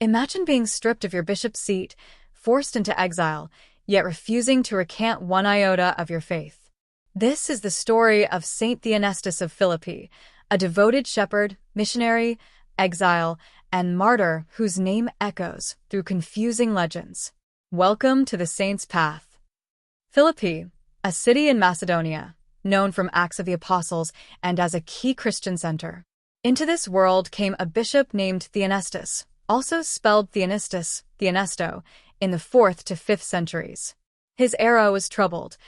Imagine being stripped of your bishop's seat, forced into exile, yet refusing to recant one iota of your faith. This is the story of Saint Theonestus of Philippi, a devoted shepherd, missionary, exile, and martyr whose name echoes through confusing legends. Welcome to the Saint's Path. Philippi, a city in Macedonia, known from Acts of the Apostles and as a key Christian center. Into this world came a bishop named Theonestus, also spelled Theonestus, Theonesto, in the 4th to 5th centuries. His era was troubled.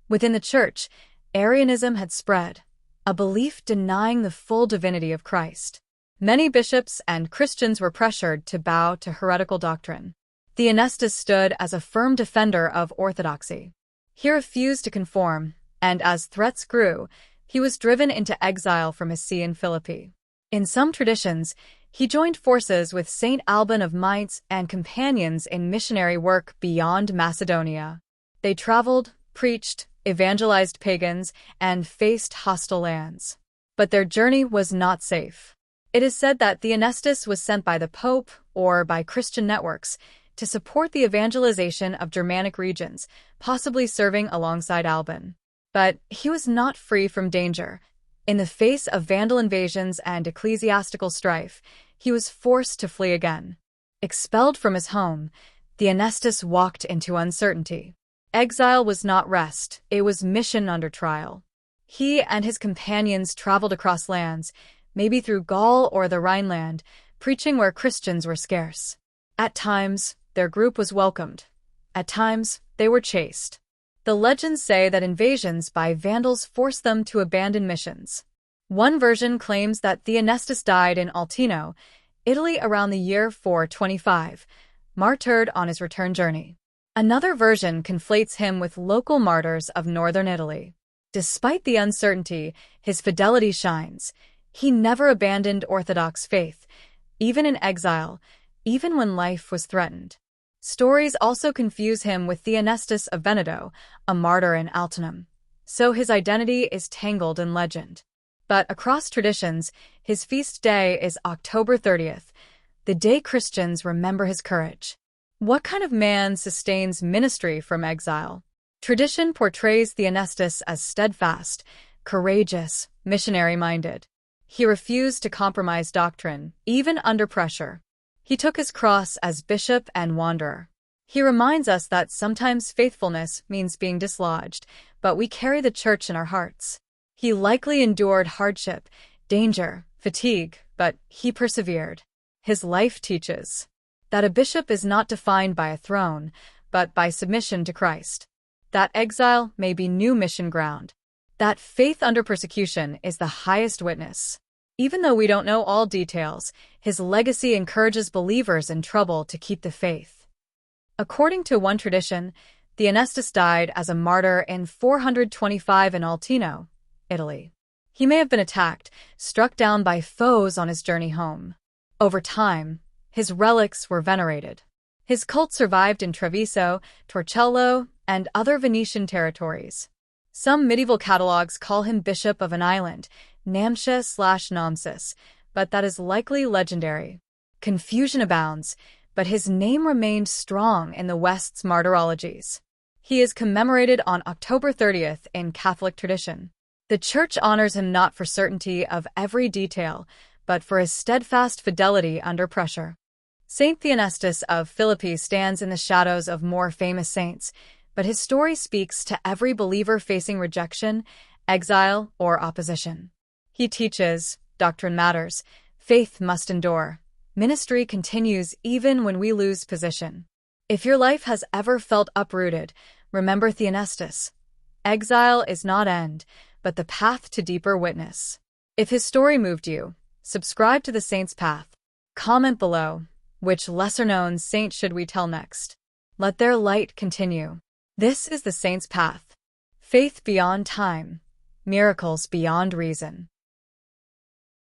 Within the church, Arianism had spread, a belief denying the full divinity of Christ. Many bishops and Christians were pressured to bow to heretical doctrine. Theonestus stood as a firm defender of orthodoxy. He refused to conform, and as threats grew, he was driven into exile from his see in Philippi. In some traditions, he joined forces with Saint Alban of Mainz and companions in missionary work beyond Macedonia. They traveled, preached, evangelized pagans, and faced hostile lands. But their journey was not safe. It is said that Theonestus was sent by the Pope, or by Christian networks, to support the evangelization of Germanic regions, possibly serving alongside Alban. But he was not free from danger. In the face of Vandal invasions and ecclesiastical strife, he was forced to flee again. Expelled from his home, Theonestus walked into uncertainty. Exile was not rest, it was mission under trial. He and his companions traveled across lands, maybe through Gaul or the Rhineland, preaching where Christians were scarce. At times, their group was welcomed. At times, they were chased. The legends say that invasions by Vandals forced them to abandon missions. One version claims that Theonestus died in Altino, Italy around the year 425, martyred on his return journey. Another version conflates him with local martyrs of northern Italy. Despite the uncertainty, his fidelity shines. He never abandoned Orthodox faith, even in exile, even when life was threatened. Stories also confuse him with Theonestus of Veneto, a martyr in Altinum. So his identity is tangled in legend. But across traditions, his feast day is October 30th, the day Christians remember his courage. What kind of man sustains ministry from exile? Tradition portrays Theonestus as steadfast, courageous, missionary-minded. He refused to compromise doctrine, even under pressure. He took his cross as bishop and wanderer. He reminds us that sometimes faithfulness means being dislodged, but we carry the church in our hearts. He likely endured hardship, danger, fatigue, but he persevered. His life teaches that a bishop is not defined by a throne, but by submission to Christ. That exile may be new mission ground. That faith under persecution is the highest witness. Even though we don't know all details, his legacy encourages believers in trouble to keep the faith. According to one tradition, Theonestus died as a martyr in 425 in Altino, Italy. He may have been attacked, struck down by foes on his journey home. Over time, his relics were venerated. His cult survived in Treviso, Torcello, and other Venetian territories. Some medieval catalogs call him bishop of an island, Namche/Namsis, but that is likely legendary. Confusion abounds, but his name remained strong in the West's martyrologies. He is commemorated on October 30th in Catholic tradition. The Church honors him not for certainty of every detail, but for his steadfast fidelity under pressure. Saint Theonestus of Philippi stands in the shadows of more famous saints, but his story speaks to every believer facing rejection, exile, or opposition. He teaches, doctrine matters, faith must endure, ministry continues even when we lose position. If your life has ever felt uprooted, remember Theonestus. Exile is not end, but the path to deeper witness. If his story moved you, subscribe to the Saint's Path. Comment below, which lesser-known saint should we tell next? Let their light continue. This is the Saint's Path. Faith beyond time, miracles beyond reason.